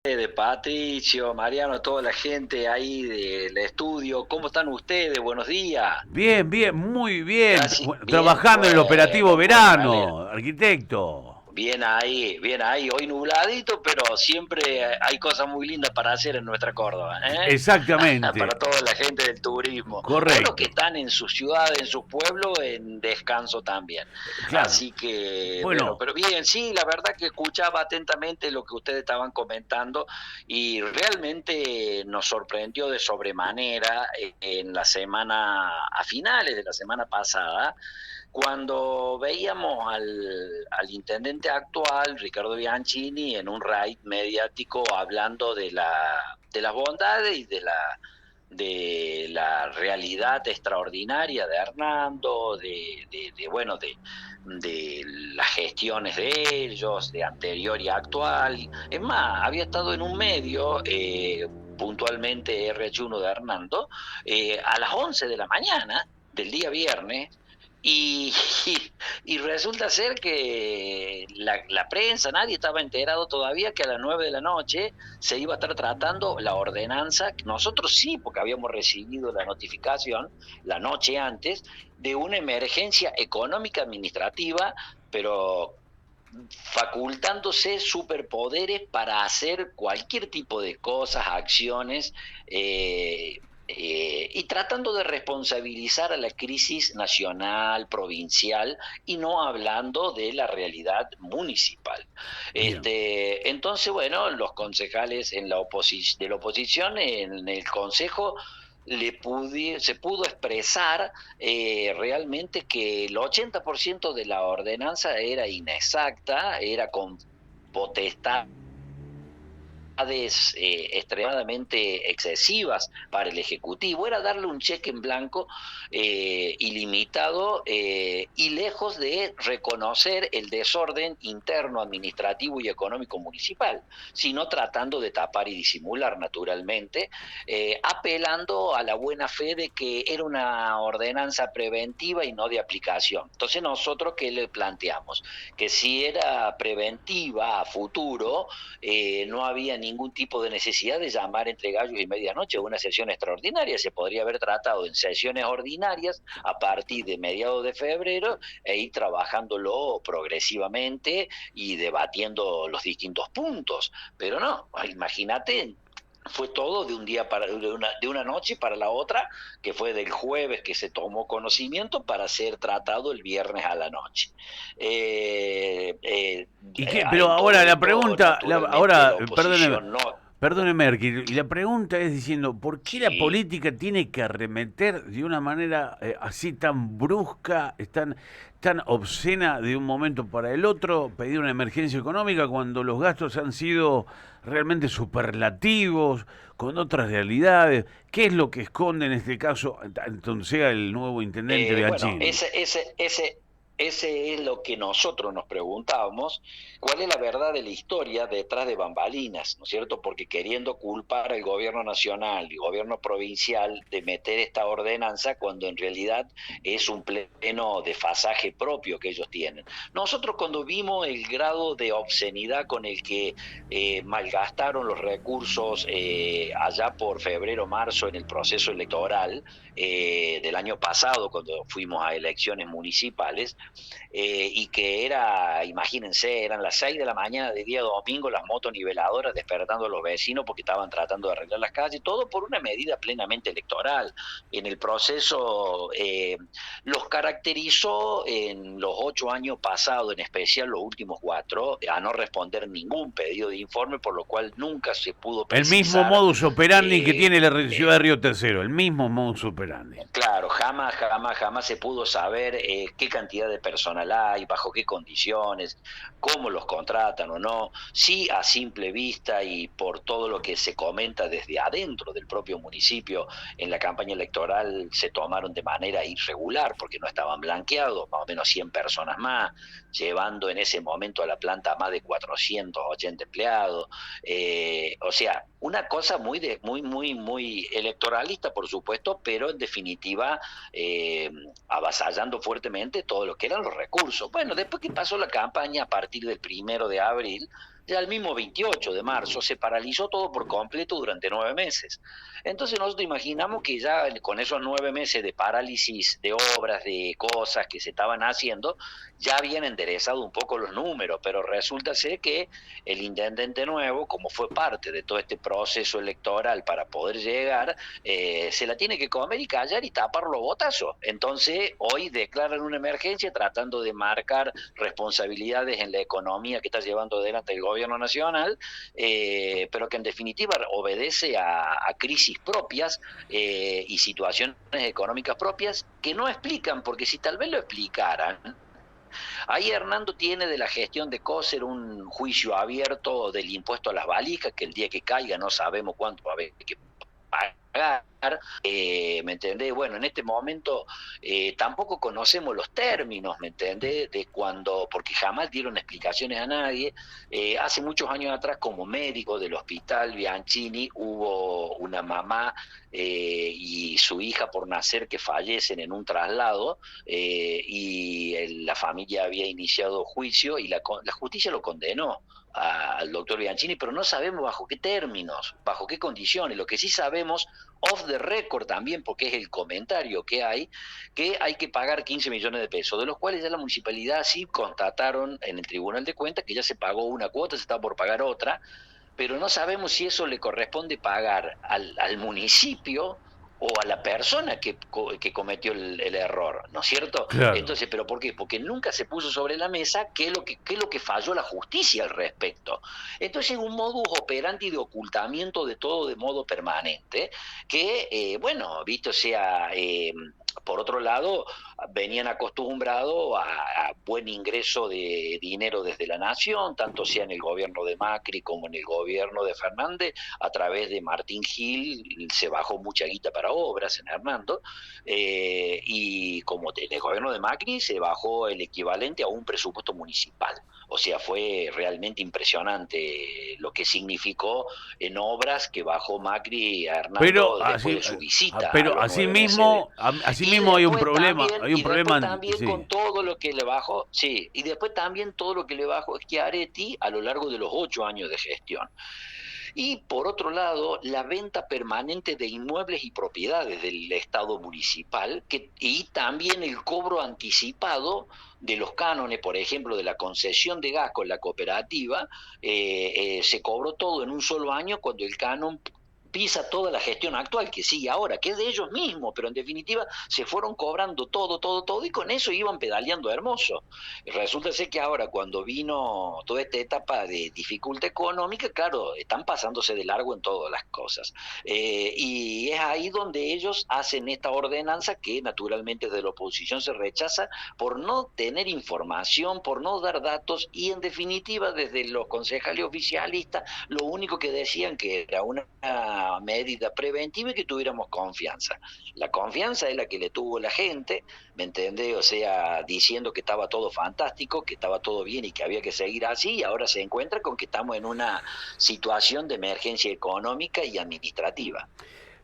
De Patricio, Mariano, toda la gente ahí del estudio. ¿Cómo están ustedes? Buenos días. Bien, bien, muy bien. Gracias. Bien, Trabajando en el operativo bueno, me alegra. verano, arquitecto. Bien ahí, bien ahí. Hoy nubladito, pero siempre hay cosas muy lindas para hacer en nuestra Córdoba, ¿eh? Para Exactamente, toda la gente del turismo. O los que correcto. están en su ciudad, en su pueblo, en descanso también. Claro. Así que, bueno, Bueno, pero bien, sí, la verdad que escuchaba atentamente lo que ustedes estaban comentando y realmente nos sorprendió de sobremanera en la semana, a finales de la semana pasada, cuando veíamos al intendente actual, Ricardo Bianchini, en un raid mediático hablando de las bondades y de la realidad extraordinaria de Hernando, bueno, de las gestiones de ellos, de anterior y actual. Es más, había estado en un medio, puntualmente RH1 de Hernando, a las 11 de la mañana del día viernes, y, y resulta ser que la prensa, nadie estaba enterado todavía que a las 9 de la noche se iba a estar tratando la ordenanza, nosotros sí, porque habíamos recibido la notificación la noche antes, de una emergencia económica administrativa, pero facultándose superpoderes para hacer cualquier tipo de cosas, acciones, y tratando de responsabilizar a la crisis nacional, provincial, y no hablando de la realidad municipal. bien. Entonces, bueno, los concejales de la oposición en el Consejo se pudo expresar realmente que el 80% de la ordenanza era inexacta, era con potestad extremadamente excesivas para el Ejecutivo, era darle un cheque en blanco ilimitado y lejos de reconocer el desorden interno, administrativo y económico municipal, sino tratando de tapar y disimular naturalmente, apelando a la buena fe de que era una ordenanza preventiva y no de aplicación. Entonces nosotros, ¿qué le planteamos? Que si era preventiva a futuro, no había ningún tipo de necesidad de llamar entre gallos y medianoche a una sesión extraordinaria. Se podría haber tratado en sesiones ordinarias a partir de mediados de febrero e ir trabajándolo progresivamente y debatiendo los distintos puntos. Pero no, imagínate, fue todo de un día para de una noche para la otra, que fue del jueves que se tomó conocimiento para ser tratado el viernes a la noche. ¿Y qué? Pero En todo ahora la esto, pregunta, naturalmente, la ahora, perdóneme, oposición no. perdóneme, Erquil, y la pregunta es diciendo, ¿por qué la Sí. política tiene que arremeter de una manera así tan brusca, tan obscena de un momento para el otro, pedir una emergencia económica cuando los gastos han sido realmente superlativos, con otras realidades? ¿Qué es lo que esconde en este caso, entonces sea el nuevo intendente Bueno, Bianchini? ese es lo que nosotros nos preguntábamos, cuál es la verdad de la historia detrás de bambalinas, ¿no es cierto? Porque queriendo culpar al gobierno nacional y gobierno provincial de meter esta ordenanza cuando en realidad es un pleno desfasaje propio que ellos tienen. Nosotros cuando vimos el grado de obscenidad con el que malgastaron los recursos allá por febrero, marzo en el proceso electoral, del año pasado, cuando fuimos a elecciones municipales, y que era, imagínense, eran las 6 de la mañana de día domingo, las motoniveladoras despertando a los vecinos porque estaban tratando de arreglar las calles, todo por una medida plenamente electoral. En el proceso los caracterizó en los 8 años pasados, en especial los últimos 4, a no responder ningún pedido de informe, por lo cual nunca se pudo El mismo precisar modus operandi que eh, tiene la ciudad de eh, Río Tercero, el mismo modus operandi. claro, jamás se pudo saber qué cantidad de personal hay, bajo qué condiciones, cómo los contratan o no. Sí, a simple vista y por todo lo que se comenta desde adentro del propio municipio, en la campaña electoral se tomaron de manera irregular porque no estaban blanqueados, más o menos 100 personas más, llevando en ese momento a la planta más de 480 empleados. O sea, una cosa muy electoralista, por supuesto, pero en definitiva eh, avasallando fuertemente todo lo que eran los recursos. Bueno, después que pasó la campaña a partir del 1 de abril, Ya el mismo 28 de marzo se paralizó todo por completo durante 9 meses. Entonces nosotros imaginamos que ya con esos 9 meses de parálisis de obras, de cosas que se estaban haciendo, ya habían enderezado un poco los números, pero resulta ser que el intendente nuevo, como fue parte de todo este proceso electoral para poder llegar, se la tiene que comer y callar y tapar los botazos. Entonces hoy declaran una emergencia tratando de marcar responsabilidades en la economía que está llevando adelante el gobierno nacional, pero que en definitiva obedece a crisis propias y situaciones económicas propias que no explican, porque si tal vez lo explicaran, ahí Hernando tiene de la gestión de Coser un juicio abierto del impuesto a las valijas, que el día que caiga no sabemos cuánto va a haber que pagar. ¿Me entendés? Bueno, en este momento tampoco conocemos los términos, ¿me entendés? De cuando, porque jamás dieron explicaciones a nadie. Hace muchos años atrás, como médico del hospital Bianchini, hubo una mamá y su hija por nacer que fallecen en un traslado, la familia había iniciado juicio y la justicia lo condenó al doctor Bianchini, pero no sabemos bajo qué términos, bajo qué condiciones. Lo que sí sabemos, off the record también, porque es el comentario que hay que pagar 15 millones de pesos, de los cuales ya la municipalidad sí constataron en el Tribunal de Cuentas que ya se pagó una cuota, se está por pagar otra, pero no sabemos si eso le corresponde pagar al municipio o a la persona que cometió el error, ¿no es cierto? Claro. Entonces, ¿pero por qué? Porque nunca se puso sobre la mesa qué es lo que falló la justicia al respecto. Entonces, es un modus operandi de ocultamiento de todo de modo permanente, que, bueno, visto sea... por otro lado, venían acostumbrados a buen ingreso de dinero desde la nación, tanto sea en el gobierno de Macri como en el gobierno de Fernández. A través de Martín Gil se bajó mucha guita para obras en Hernando, y como en el gobierno de Macri se bajó el equivalente a un presupuesto municipal. O sea, fue realmente impresionante lo que significó en obras que bajó Macri a Hernando después de su visita a pero los así 9 meses mismo, así mismo hay un problema, hay un y problema, después también sí. con todo lo que le bajó, sí, y después también todo lo que le bajó Schiaretti a lo largo de los 8 años de gestión. Y por otro lado, la venta permanente de inmuebles y propiedades del Estado municipal, y también el cobro anticipado de los cánones, por ejemplo, de la concesión de gas con la cooperativa, se cobró todo en un solo año cuando el canon pisa toda la gestión actual que sigue ahora, que es de ellos mismos, pero en definitiva se fueron cobrando todo, y con eso iban pedaleando hermoso. Resulta ser que ahora, cuando vino toda esta etapa de dificultad económica, claro, están pasándose de largo en todas las cosas. Y es ahí donde ellos hacen esta ordenanza que naturalmente desde la oposición se rechaza por no tener información, por no dar datos, y en definitiva desde los concejales oficialistas lo único que decían que era una medida preventiva y que tuviéramos confianza. La confianza es la que le tuvo la gente, ¿me entendés? O sea, diciendo que estaba todo fantástico, que estaba todo bien y que había que seguir así, y ahora se encuentra con que estamos en una situación de emergencia económica y administrativa.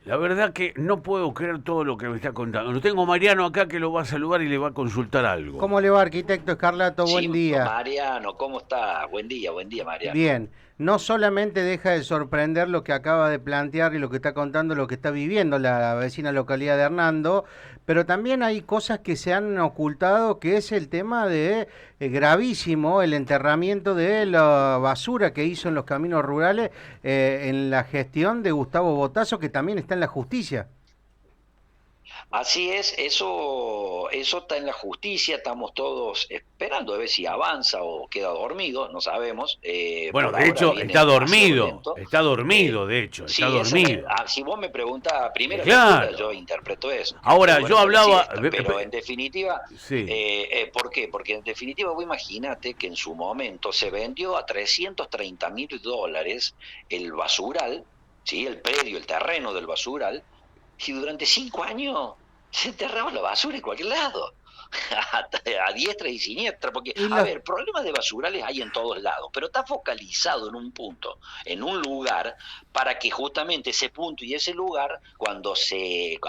La verdad que no puedo creer todo lo que me está contando. Lo tengo a Mariano acá que lo va a saludar y le va a consultar algo. ¿Cómo le va, arquitecto Escarlato? Sí, Buen día. Mariano, ¿cómo estás? Buen día, Mariano. Bien, no solamente deja de sorprender lo que acaba de plantear y lo que está contando, lo que está viviendo la vecina localidad de Hernando, pero también hay cosas que se han ocultado, que es el tema de gravísimo, el enterramiento de la basura que hizo en los caminos rurales en la gestión de Gustavo Botazo, que también está en la justicia. Así es, eso está en la justicia, estamos todos esperando a ver si avanza o queda dormido, no sabemos. Bueno, Por de ahora hecho, viene está dormido, de hecho, sí, está dormido. si vos me preguntás a primera Claro. lectura, yo interpreto eso. Ahora, Bueno, yo hablaba... pero en definitiva, Sí. ¿por qué? Porque en definitiva, vos imagínate que en su momento se vendió a $330.000 el basural, ¿sí? El predio, el terreno del basural, y durante 5 años se enterraba la basura en cualquier lado. a diestra y siniestra, porque, Y a los, ver, problemas de basurales hay en todos lados, pero está focalizado en un punto, en un lugar, para que justamente ese punto y ese lugar,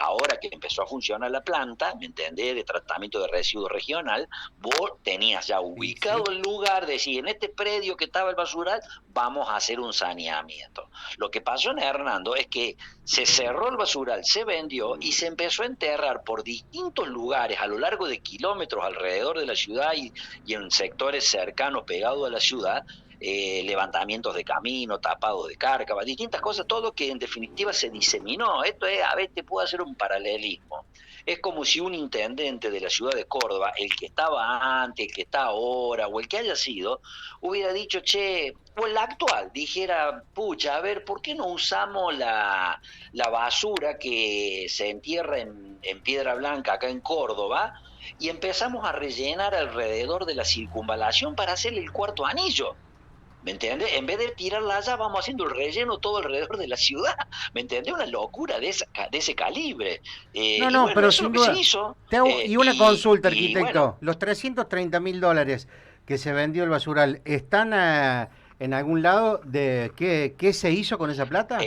ahora que empezó a funcionar la planta, ¿me entendés?, de tratamiento de residuos regional, vos tenías ya y ubicado sí. el lugar, decir, en este predio que estaba el basural, vamos a hacer un saneamiento. Lo que pasó en Hernando es que se cerró el basural, se vendió y se empezó a enterrar por distintos lugares a lo largo de kilómetros alrededor de la ciudad y en sectores cercanos pegados a la ciudad, levantamientos de camino, tapados de cárcava, distintas cosas, todo que en definitiva se diseminó. Esto es, a veces puedo hacer un paralelismo. Es como si un intendente de la ciudad de Córdoba, el que estaba antes, el que está ahora, o el que haya sido, hubiera dicho, che, o el actual, dijera, pucha, a ver, ¿por qué no usamos la basura que se entierra en Piedra Blanca, acá en Córdoba, y empezamos a rellenar alrededor de la circunvalación para hacerle el cuarto anillo? ¿Me entiendes? En vez de tirarla allá, vamos haciendo el relleno todo alrededor de la ciudad. ¿Me entiendes? Una locura de ese calibre. No, Y no, bueno, pero eso es lo sin que se duda. hizo. Y una consulta, Y bueno, arquitecto. Los $330.000 que se vendió el basural, ¿están en algún lado de qué se hizo con esa plata?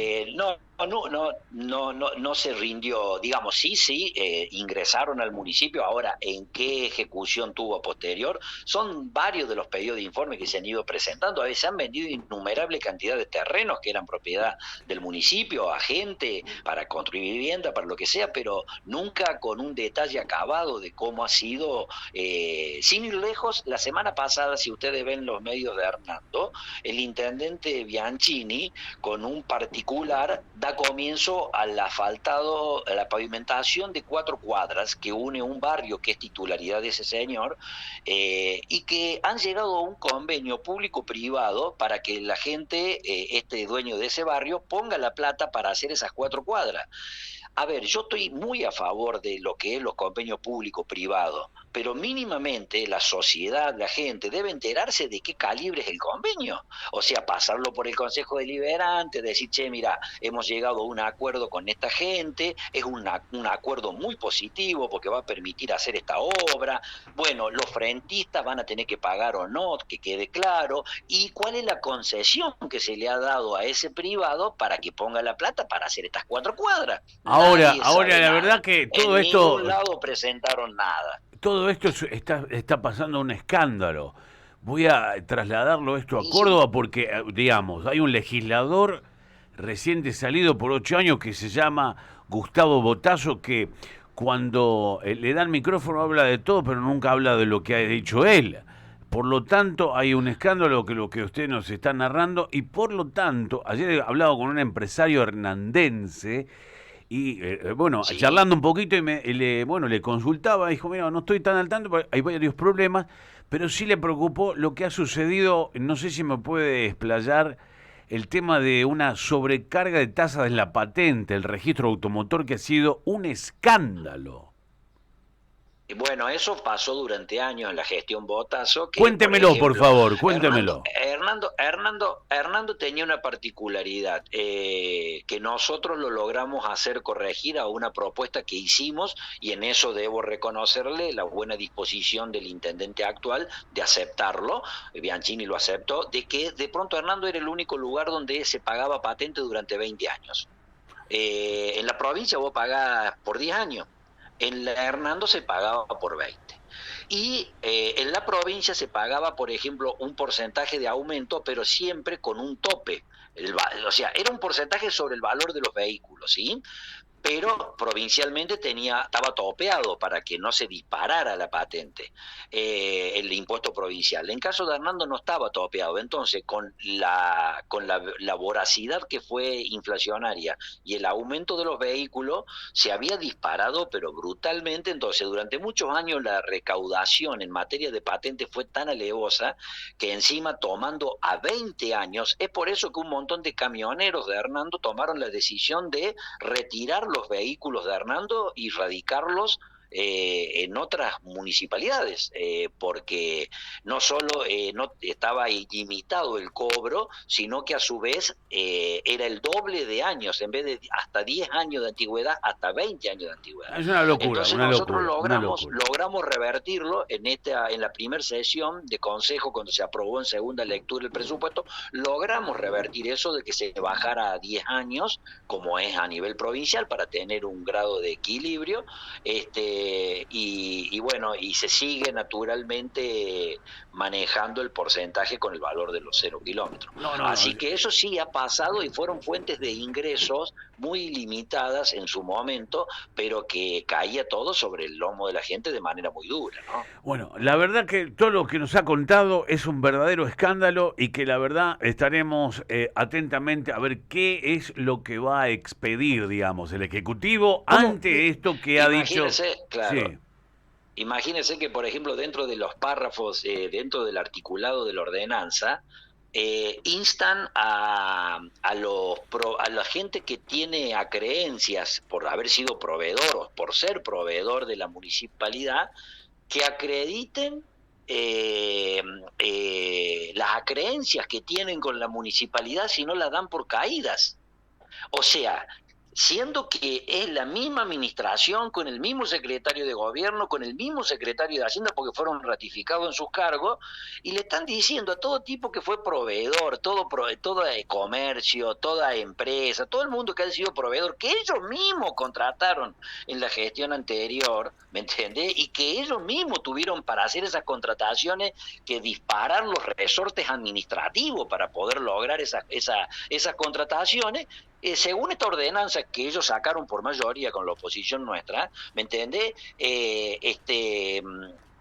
No se rindió, digamos, sí, ingresaron al municipio. Ahora, ¿en qué ejecución tuvo posterior? Son varios de los pedidos de informe que se han ido presentando. A veces se han vendido innumerable cantidad de terrenos que eran propiedad del municipio a gente para construir vivienda, para lo que sea, pero nunca con un detalle acabado de cómo ha sido. Sin ir lejos, la semana pasada, si ustedes ven los medios de Hernando, el intendente Bianchini, con un particular, da comienzo al asfaltado, a la pavimentación de 4 cuadras que une un barrio que es titularidad de ese señor, y que han llegado a un convenio público-privado para que la gente, este dueño de ese barrio, ponga la plata para hacer esas 4 cuadras. A ver, yo estoy muy a favor de lo que es los convenios público-privados, pero mínimamente la sociedad, la gente, debe enterarse de qué calibre es el convenio. O sea, pasarlo por el Consejo Deliberante, decir, che, mira, hemos llegado a un acuerdo con esta gente, es un acuerdo muy positivo porque va a permitir hacer esta obra. Bueno, los frentistas van a tener que pagar o no, que quede claro, y cuál es la concesión que se le ha dado a ese privado para que ponga la plata para hacer estas 4 cuadras. Nadie Ahora sabe la verdad nada. que En ningún lado presentaron nada. todo esto está pasando un escándalo. Voy a trasladarlo esto a Y sí, Córdoba porque, digamos, hay un legislador reciente salido por 8 años que se llama Gustavo Botazo, que cuando le dan micrófono habla de todo, pero nunca habla de lo que ha dicho él. Por lo tanto, hay un escándalo que lo que usted nos está narrando, y por lo tanto, ayer he hablado con un empresario hernandense y bueno, sí. charlando un poquito bueno, le consultaba, dijo, mira, no estoy tan al tanto, hay varios problemas, pero sí le preocupó lo que ha sucedido, no sé si me puede explayar el tema de una sobrecarga de tasas en la patente, el registro automotor, que ha sido un escándalo. Y bueno, eso pasó durante años en la gestión Botazo, que por Cuéntemelo, por ejemplo, favor, cuéntemelo. Hernando tenía una particularidad, que nosotros lo logramos hacer corregir a una propuesta que hicimos, y en eso debo reconocerle la buena disposición del intendente actual de aceptarlo. Bianchini lo aceptó, de que de pronto Hernando era el único lugar donde se pagaba patente durante 20 años. En la provincia vos pagás por 10 años. En la Hernando se pagaba por 20. Y en la provincia se pagaba, por ejemplo, un porcentaje de aumento, pero siempre con un tope. O sea, era un porcentaje sobre el valor de los vehículos, ¿sí? Pero provincialmente estaba topeado para que no se disparara la patente, el impuesto provincial. En caso de Hernando no estaba topeado. Entonces, con la voracidad que fue inflacionaria y el aumento de los vehículos, se había disparado pero brutalmente. Entonces, durante muchos años la recaudación en materia de patente fue tan alevosa que encima, tomando a 20 años, es por eso que un montón de camioneros de Hernando tomaron la decisión de retirar los vehículos de Hernando y radicarlos en otras municipalidades, porque no solo no estaba ilimitado el cobro, sino que a su vez era el doble de años, en vez de hasta 10 años de antigüedad, hasta 20 años de antigüedad. Es una locura, Entonces una nosotros locura, logramos revertirlo en la primera sesión de consejo, cuando se aprobó en segunda lectura el presupuesto, logramos revertir eso de que se bajara a 10 años, como es a nivel provincial, para tener un grado de equilibrio, y bueno, y se sigue naturalmente manejando el porcentaje con el valor de los 0 kilómetros. Así que eso sí ha pasado y fueron fuentes de ingresos muy limitadas en su momento, pero que caía todo sobre el lomo de la gente de manera muy dura, ¿no? Bueno, la verdad que todo lo que nos ha contado es un verdadero escándalo y que la verdad estaremos atentamente a ver qué es lo que va a expedir, digamos, el Ejecutivo ante esto que ha dicho. Claro. Sí. Imagínese que, por ejemplo, dentro de los párrafos, dentro del articulado de la ordenanza, instan a la gente que tiene acreencias por haber sido proveedor o por ser proveedor de la municipalidad, que acrediten las acreencias que tienen con la municipalidad, si no las dan por caídas. O sea, siendo que es la misma administración, con el mismo secretario de gobierno, con el mismo secretario de Hacienda, porque fueron ratificados en sus cargos, y le están diciendo a todo tipo que fue proveedor, todo comercio, toda empresa, todo el mundo que ha sido proveedor, que ellos mismos contrataron en la gestión anterior, ¿me entiendes? Y que ellos mismos tuvieron para hacer esas contrataciones que disparar los resortes administrativos para poder lograr esas contrataciones. Según esta ordenanza que ellos sacaron por mayoría con la oposición nuestra, ¿me entendés?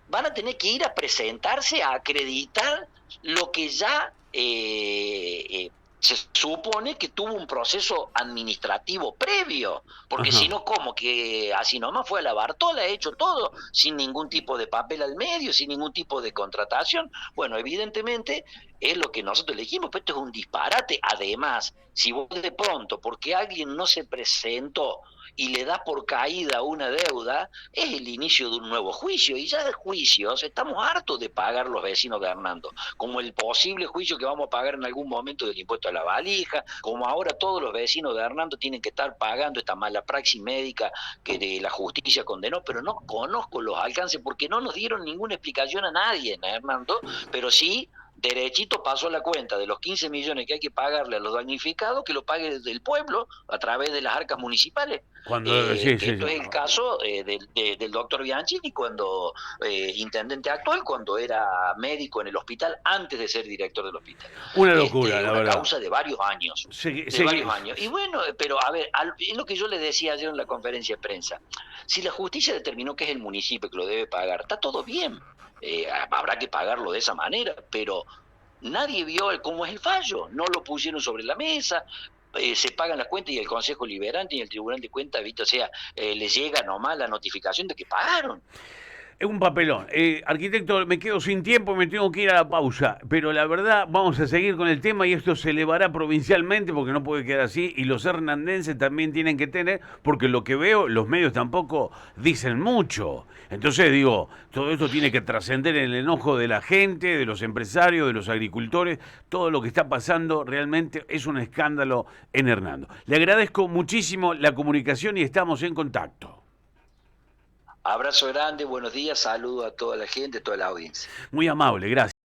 Van a tener que ir a presentarse a acreditar lo que ya se supone que tuvo un proceso administrativo previo, porque si no, ¿cómo? Que así nomás fue a la Bartola, ha hecho todo, sin ningún tipo de papel al medio, sin ningún tipo de contratación. Bueno, evidentemente es lo que nosotros le dijimos, pero esto es un disparate. Además, si vos de pronto, porque alguien no se presentó y le da por caída una deuda, es el inicio de un nuevo juicio, y ya de juicios estamos hartos de pagar los vecinos de Hernando, como el posible juicio que vamos a pagar en algún momento del impuesto a la valija, como ahora todos los vecinos de Hernando tienen que estar pagando esta mala praxis médica que de la justicia condenó, pero no conozco los alcances porque no nos dieron ninguna explicación a nadie en Hernando, pero sí derechito pasó la cuenta de los 15 millones que hay que pagarle a los damnificados, que lo pague el pueblo a través de las arcas municipales. Esto es el caso del doctor Bianchini cuando intendente actual, cuando era médico en el hospital antes de ser director del hospital. Una locura, la verdad. Una causa de varios años. Varios años. Y bueno, pero a ver, es lo que yo le decía ayer en la conferencia de prensa. Si la justicia determinó que es el municipio que lo debe pagar, está todo bien. Habrá que pagarlo de esa manera, pero nadie vio cómo es el fallo, no lo pusieron sobre la mesa, se pagan las cuentas y el Consejo Liberante y el Tribunal de Cuentas, ¿viste? O sea, les llega nomás la notificación de que pagaron. Es un papelón. Arquitecto, me quedo sin tiempo, me tengo que ir a la pausa, pero la verdad vamos a seguir con el tema y esto se elevará provincialmente porque no puede quedar así y los hernandenses también tienen que tener, porque lo que veo, los medios tampoco dicen mucho. Entonces digo, todo esto tiene que trascender el enojo de la gente, de los empresarios, de los agricultores, todo lo que está pasando realmente es un escándalo en Hernando. Le agradezco muchísimo la comunicación y estamos en contacto. Abrazo grande, buenos días, saludo a toda la gente, toda la audiencia. Muy amable, gracias.